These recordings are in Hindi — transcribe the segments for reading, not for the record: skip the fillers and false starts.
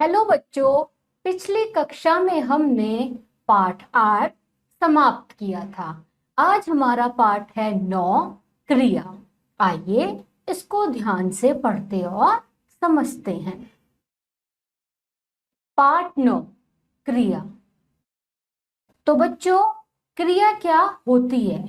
हेलो बच्चों, पिछली कक्षा में हमने पाठ 8 समाप्त किया था। आज हमारा पाठ है 9 क्रिया। आइए इसको ध्यान से पढ़ते और समझते हैं। पाठ 9 क्रिया। तो बच्चों, क्रिया क्या होती है?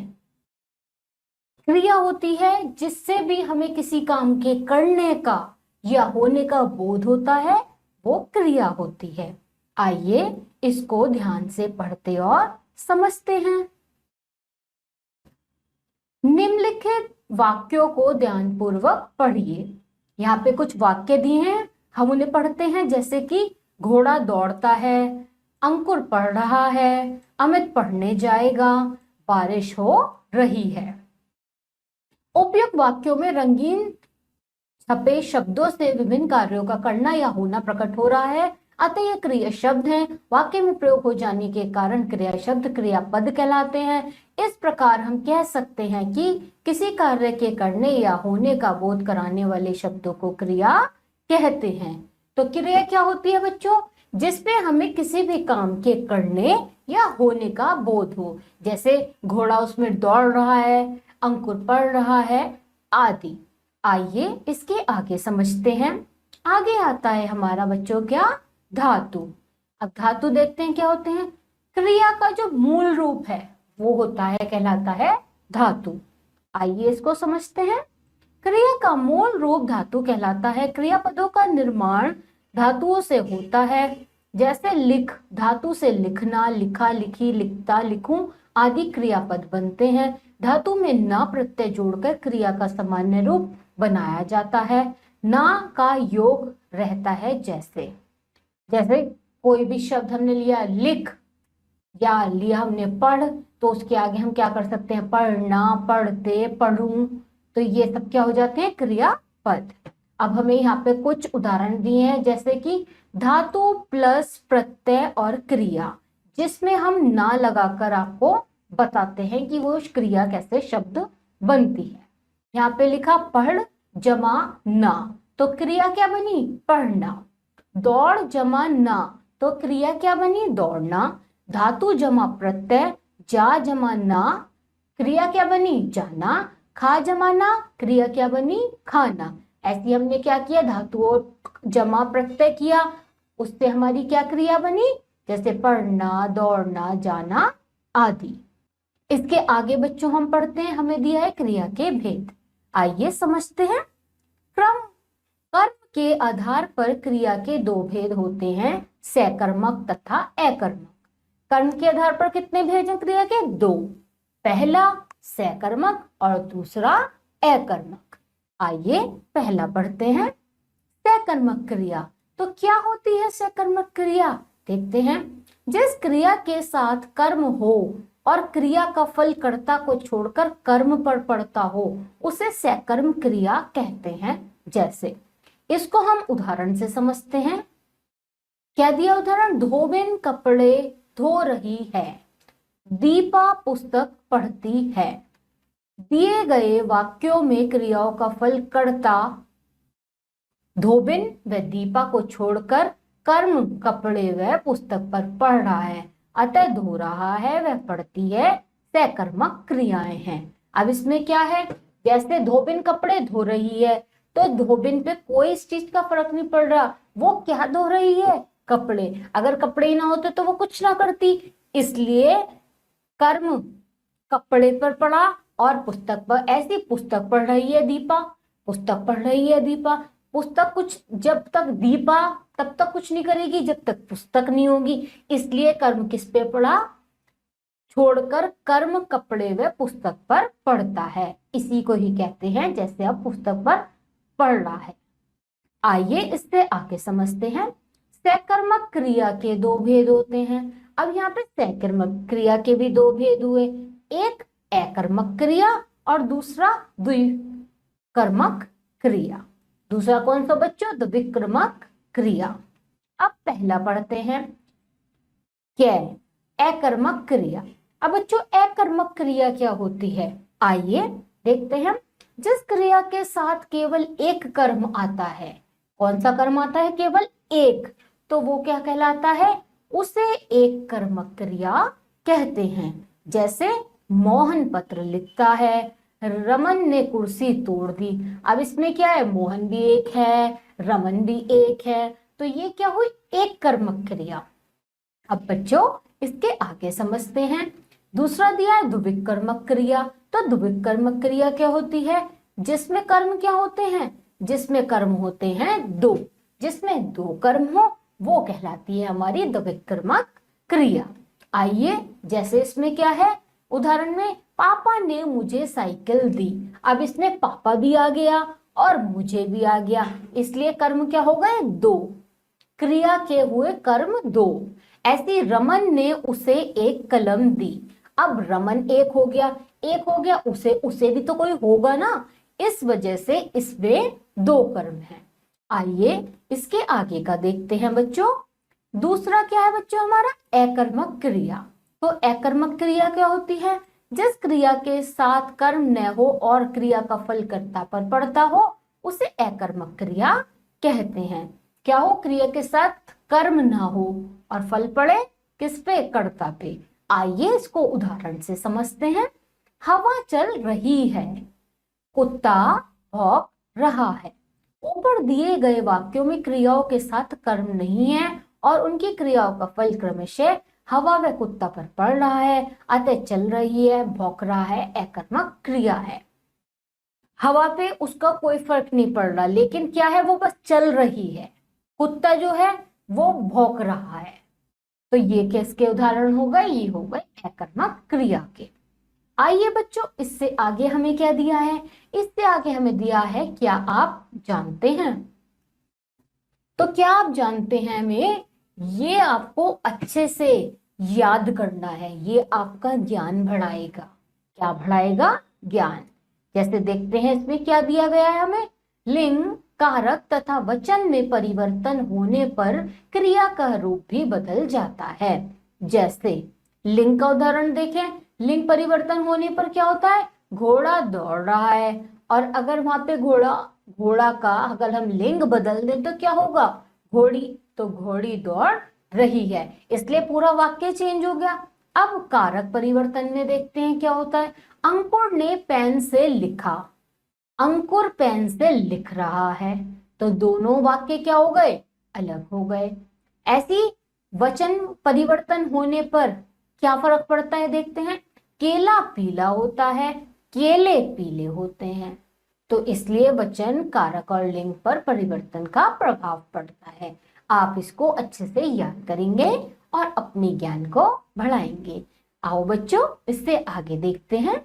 क्रिया होती है जिससे भी हमें किसी काम के करने का या होने का बोध होता है, वो क्रिया होती है। आइए इसको ध्यान से पढ़ते और समझते हैं। निम्नलिखित वाक्यों को ध्यानपूर्वक पढ़िए। यहाँ पे कुछ वाक्य दिए हैं, हम उन्हें पढ़ते हैं। जैसे कि घोड़ा दौड़ता है, अंकुर पढ़ रहा है, अमित पढ़ने जाएगा, बारिश हो रही है। उपयुक्त वाक्यों में रंगीन छपे शब्दों से विभिन्न कार्यों का करना या होना प्रकट हो रहा है, अतः ये क्रिया शब्द हैं। वाक्य में प्रयोग हो जाने के कारण क्रिया शब्द क्रियापद कहलाते हैं। इस प्रकार हम कह सकते हैं कि किसी कार्य के करने या होने का बोध कराने वाले शब्दों को क्रिया कहते हैं। तो क्रिया क्या होती है बच्चों? जिसपे हमें किसी भी काम के करने या होने का बोध हो। जैसे घोड़ा उसमें दौड़ रहा है, अंकुर पढ़ रहा है आदि। आइए इसके आगे समझते हैं। आगे आता है हमारा बच्चों क्या? धातु। अब धातु देखते हैं क्या होते हैं। क्रिया का जो मूल रूप है वो होता है, कहलाता है धातु। आइए इसको समझते हैं। क्रिया का मूल रूप धातु कहलाता है। क्रियापदों का निर्माण धातुओं से होता है। जैसे लिख, धातु से लिखना, लिखा, लिखी, लिखता, लिखूं आदि क्रियापद बनते हैं। धातु में ना प्रत्यय जोड़कर क्रिया का सामान्य रूप बनाया जाता है। ना का योग रहता है। जैसे जैसे कोई भी शब्द हमने लिया लिख या लिया हमने पढ़, तो उसके आगे हम क्या कर सकते हैं? पढ़ना, पढ़ते, पढ़ूं। तो ये सब क्या हो जाते हैं? क्रियापद। अब हमें यहाँ पे कुछ उदाहरण दिए हैं, जैसे कि धातु प्लस प्रत्यय और क्रिया, जिसमें हम ना लगाकर आपको बताते हैं कि वो क्रिया कैसे शब्द बनती है। यहाँ पे लिखा पढ़ जमा ना, तो क्रिया क्या बनी? पढ़ना। दौड़ जमा ना, तो क्रिया क्या बनी? दौड़ना। धातु जमा प्रत्यय जा जमा ना, क्रिया क्या बनी? जाना। खा जमा ना, क्रिया क्या बनी? खाना। ऐसी हमने क्या किया? धातुओं जमा प्रत्यय किया, उससे हमारी क्या क्रिया बनी? जैसे पढ़ना, दौड़ना, जाना आदि। इसके आगे बच्चों हम पढ़ते हैं, हमें दिया है क्रिया के भेद। आइए समझते हैं। क्रम कर्म के आधार पर क्रिया के दो भेद होते हैं, सकर्मक तथा अकर्मक। कर्म के आधार पर कितने भेद हैं क्रिया के? दो। पहला सकर्मक और दूसरा अकर्मक। आइए पहला पढ़ते हैं, सकर्मक क्रिया। तो क्या होती है सकर्मक क्रिया? देखते हैं। जिस क्रिया के साथ कर्म हो और क्रिया का फल कर्ता को छोड़कर कर्म पर पड़ता हो, उसे सकर्म क्रिया कहते हैं। जैसे इसको हम उदाहरण से समझते हैं। क्या दिया उदाहरण? धोबिन कपड़े धो रही है, दीपा पुस्तक पढ़ती है। दिए गए वाक्यों में क्रियाओं का फल कर्ता धोबिन व दीपा को छोड़कर कर्म कपड़े व पुस्तक पर पढ़ रहा है, अतः धो रहा है वह पढ़ती है, सकर्मक क्रियाएं हैं। अब इसमें क्या है? जैसे धोबिन कपड़े धो रही है, तो धोबिन पे कोई इस चीज का फर्क नहीं पड़ रहा। वो क्या धो रही है? कपड़े। अगर कपड़े ही ना होते तो वो कुछ ना करती, इसलिए कर्म कपड़े पर पड़ा और पुस्तक पर। ऐसी पुस्तक पढ़ रही है दीपा, पुस्तक पढ़ रही है दीपा। पुस्तक कुछ जब तक दीपा तब तक कुछ नहीं करेगी जब तक पुस्तक नहीं होगी, इसलिए कर्म किस पे पड़ा? छोड़कर कर्म कपड़े व पुस्तक पर पढ़ता है। इसी को ही कहते हैं जैसे अब पुस्तक पर पढ़ रहा है। आइए इससे आगे समझते हैं। सकर्मक क्रिया के दो भेद होते हैं। अब यहाँ पे सकर्मक क्रिया के भी दो भेद हुए, एक अकर्मक क्रिया और दूसरा द्विकर्मक क्रिया। दूसरा कौन सा बच्चों? द्विकर्मक क्रिया। अब पहला पढ़ते हैं, क्या? अकर्मक क्रिया। अब बच्चों अकर्मक क्रिया क्या होती है? आइए देखते हैं। जिस क्रिया के साथ केवल एक कर्म आता है, कौन सा कर्म आता है? केवल एक, तो वो क्या कहलाता है, उसे एक कर्मक क्रिया कहते हैं। जैसे मोहन पत्र लिखता है, रमन ने कुर्सी तोड़ दी। अब इसमें क्या है, मोहन भी एक है, रमन भी एक है, तो ये क्या हुई, एक कर्मक क्रिया। अब बच्चों इसके आगे समझते हैं। दूसरा दिया है द्विविक कर्मक क्रिया। तो द्विविक कर्मक क्रिया क्या होती है, जिसमें कर्म क्या होते हैं, जिसमें कर्म होते हैं दो, जिसमें दो कर्म हो वो कहलाती है हमारी द्विविक कर्मक क्रिया। आइए जैसे इसमें क्या है, उदाहरण में पापा ने मुझे साइकिल दी। अब इसमें पापा भी आ गया और मुझे भी आ गया, इसलिए कर्म क्या हो गए, दो। क्रिया के हुए कर्म दो। ऐसी रमन ने उसे एक कलम दी। अब रमन एक हो गया, एक हो गया, उसे उसे भी तो कोई होगा ना, इस वजह से इसमें दो कर्म है। आइए इसके आगे का देखते हैं बच्चों। दूसरा क्या है बच्चों हमारा, अकर्मक क्रिया। तो अकर्मक क्रिया क्या होती है, जिस क्रिया के साथ कर्म न हो और क्रिया का फल कर्ता पर पड़ता हो उसे अकर्मक क्रिया कहते हैं। क्या हो, क्रिया के साथ कर्म ना हो और फल पड़े किस पे, कर्ता पे। आइए इसको उदाहरण से समझते हैं। हवा चल रही है, कुत्ता भौंक रहा है। ऊपर दिए गए वाक्यों में क्रियाओं के साथ कर्म नहीं है और उनकी क्रियाओं का फल क्रमशः हवा व कुत्ता पर पड़ रहा है, अतः चल रही है, भौंक रहा है, अकर्मक क्रिया है। हवा पे उसका कोई फर्क नहीं पड़ रहा, लेकिन क्या है, वो बस चल रही है। कुत्ता जो है वो भौंक रहा है। तो ये किसके उदाहरण हो गए, ये हो गए अकर्मक क्रिया के। आइए बच्चों इससे आगे हमें क्या दिया है, इससे आगे हमें दिया है क्या आप जानते हैं। तो क्या आप जानते हैं हमें, ये आपको अच्छे से याद करना है, ये आपका ज्ञान बढ़ाएगा। क्या बढ़ाएगा, ज्ञान। जैसे देखते हैं इसमें क्या दिया गया है हमें, लिंग कारक तथा वचन में परिवर्तन होने पर क्रिया का रूप भी बदल जाता है। जैसे लिंग का उदाहरण देखें, लिंग परिवर्तन होने पर क्या होता है, घोड़ा दौड़ रहा है, और अगर वहां पे घोड़ा का अगर हम लिंग बदल दें तो क्या होगा, घोड़ी, तो घोड़ी दौड़ रही है, इसलिए पूरा वाक्य चेंज हो गया। अब कारक परिवर्तन में देखते हैं क्या होता है, अंकुर ने पेन से लिखा, अंकुर पेन से लिख रहा है, तो दोनों वाक्य क्या हो गए, अलग हो गए। ऐसी वचन परिवर्तन होने पर क्या फर्क पड़ता है देखते हैं, केला पीला होता है, केले पीले होते हैं, तो इसलिए वचन कारक और लिंग पर परिवर्तन का प्रभाव पड़ता है। आप इसको अच्छे से याद करेंगे और अपने ज्ञान को बढ़ाएंगे। आओ बच्चों इससे आगे देखते हैं।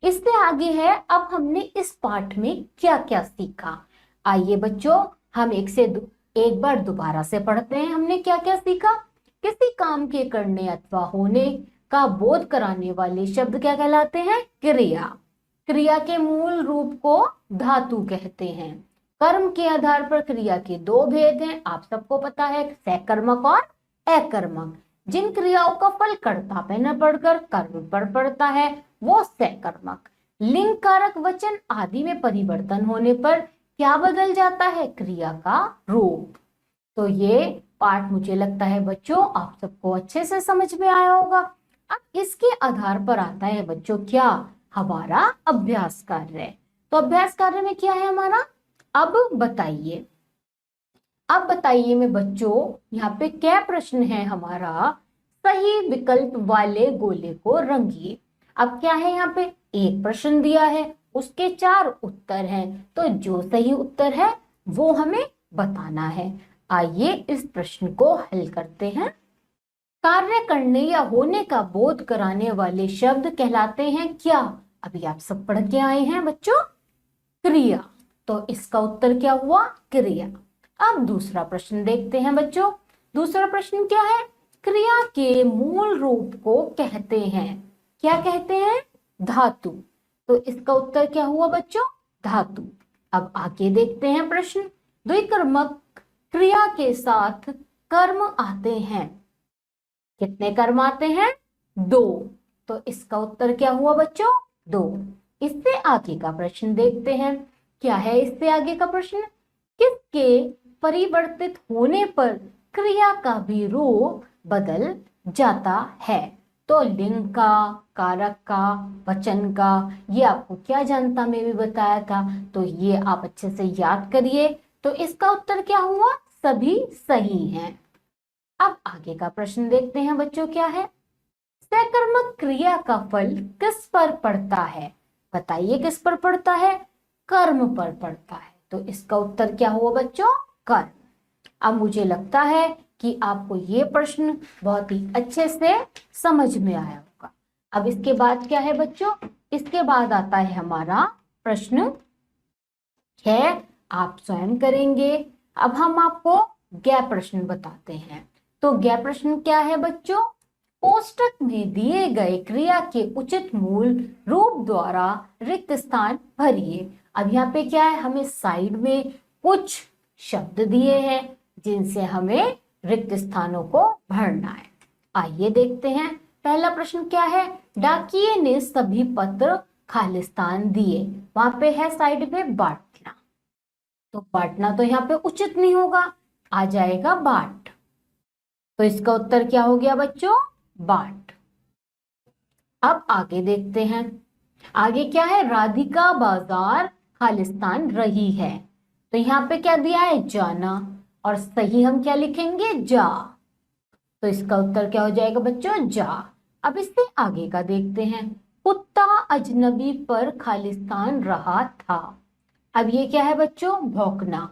इससे आगे है, अब हमने इस पाठ में क्या क्या सीखा। आइए बच्चों हम एक बार दोबारा से पढ़ते हैं। हमने क्या क्या सीखा, किसी काम के करने अथवा होने का बोध कराने वाले शब्द क्या कहलाते हैं, क्रिया। क्रिया के मूल रूप को धातु कहते हैं। कर्म के आधार पर क्रिया के दो भेद हैं, आप सबको पता है, सकर्मक और अकर्मक। जिन क्रियाओं का फल कर्ता पे न पड़कर कर्म पर पड़ता है वो सकर्मक। लिंग कारक वचन आदि में परिवर्तन होने पर क्या बदल जाता है, क्रिया का रूप। तो ये पाठ मुझे लगता है बच्चों आप सबको अच्छे से समझ में आया होगा। अब इसके आधार पर आता है बच्चों क्या, हमारा अभ्यास कार्य। तो अभ्यास कार्य में क्या है हमारा, अब बताइए। अब बताइए में बच्चों यहाँ पे क्या प्रश्न है हमारा, सही विकल्प वाले गोले को रंगिए। अब क्या है, यहाँ पे एक प्रश्न दिया है, उसके 4 उत्तर हैं, तो जो सही उत्तर है वो हमें बताना है। आइए इस प्रश्न को हल करते हैं। कार्य करने या होने का बोध कराने वाले शब्द कहलाते हैं क्या, अभी आप सब पढ़ के आए हैं बच्चों, क्रिया। तो इसका उत्तर क्या हुआ, क्रिया। अब दूसरा प्रश्न देखते हैं बच्चों। दूसरा प्रश्न क्या है, क्रिया के मूल रूप को कहते हैं, क्या कहते हैं, धातु। तो इसका उत्तर क्या हुआ बच्चों, धातु। अब आगे देखते हैं प्रश्न, द्विकर्मक क्रिया के साथ कर्म आते हैं, कितने कर्म आते हैं, 2। तो इसका उत्तर क्या हुआ बच्चों, 2। इससे आगे का प्रश्न देखते हैं, क्या है इससे आगे का प्रश्न, किसके परिवर्तित होने पर क्रिया का भी रूप बदल जाता है। तो लिंग का, कारक का, वचन का, ये आपको क्या जानता में भी बताया था, तो ये आप अच्छे से याद करिए। तो इसका उत्तर क्या हुआ, सभी सही हैं। अब आगे का प्रश्न देखते हैं बच्चों, क्या है, सकर्मक क्रिया का फल किस पर पड़ता है, बताइए किस पर पड़ता है, कर्म पर पड़ता है। तो इसका उत्तर क्या हुआ बच्चों, कर्म। अब मुझे लगता है कि आपको ये प्रश्न बहुत ही अच्छे से समझ में आया होगा। अब इसके बाद क्या है बच्चों, इसके बाद आता है हमारा प्रश्न है, आप स्वयं करेंगे। अब हम आपको गैप प्रश्न बताते हैं। तो गैप प्रश्न क्या है बच्चों, कोष्टक में दिए गए क्रिया के उचित मूल रूप द्वारा रिक्त स्थान भरिए। अब यहाँ पे क्या है, हमें साइड में कुछ शब्द दिए हैं जिनसे हमें रिक्त स्थानों को भरना है। आइए देखते हैं। पहला प्रश्न क्या है, डाकिये ने सभी पत्र खालिस्तान दिए। वहां पे है साइड में बांटना, तो बांटना तो यहाँ पे उचित नहीं होगा, आ जाएगा बाट। तो इसका उत्तर क्या हो गया बच्चों, बाट। अब आगे देखते हैं, आगे क्या है, राधिका बाजार खालिस्तान रही है। तो यहाँ पे क्या दिया है, जाना, और सही हम क्या लिखेंगे, जा। तो इसका उत्तर क्या हो जाएगा बच्चों, जा। अब इससे आगे का देखते हैं, कुत्ता अजनबी पर खालिस्तान रहा था। अब ये क्या है बच्चों, भौंकना।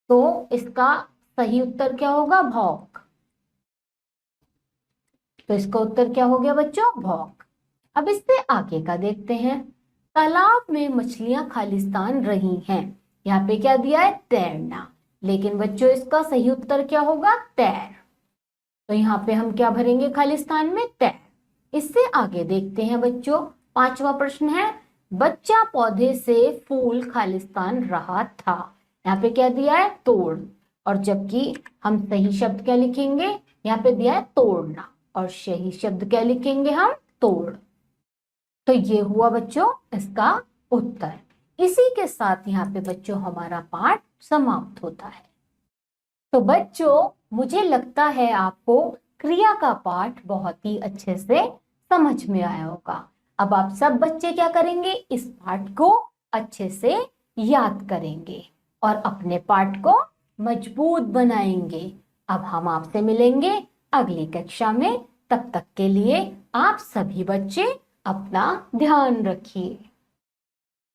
तो इसका सही उत्तर क्या होगा, भौंक। तो इसका उत्तर क्या हो गया बच्चों, भौंक। अब इससे आगे का देखते हैं, तालाब में मछलियां खालिस्तान रही हैं। यहाँ पे क्या दिया है, तैरना, लेकिन बच्चों इसका सही उत्तर क्या होगा, तैर। तो यहाँ पे हम क्या भरेंगे खालिस्तान में, तैर। इससे आगे देखते हैं बच्चों, पांचवा प्रश्न है, बच्चा पौधे से फूल खालिस्तान रहा था। यहाँ पे क्या दिया है, तोड़, और जबकि हम सही शब्द क्या लिखेंगे, यहाँ पे दिया है तोड़ना, और सही शब्द क्या लिखेंगे हम, तोड़। तो ये हुआ बच्चों इसका उत्तर। इसी के साथ यहाँ पे बच्चों हमारा पाठ समाप्त होता है। तो बच्चों मुझे लगता है आपको क्रिया का पाठ बहुत ही अच्छे से समझ में आया होगा। अब आप सब बच्चे क्या करेंगे, इस पाठ को अच्छे से याद करेंगे और अपने पाठ को मजबूत बनाएंगे। अब हम आपसे मिलेंगे अगली कक्षा में। तब तक के लिए आप सभी बच्चे अपना ध्यान रखिए।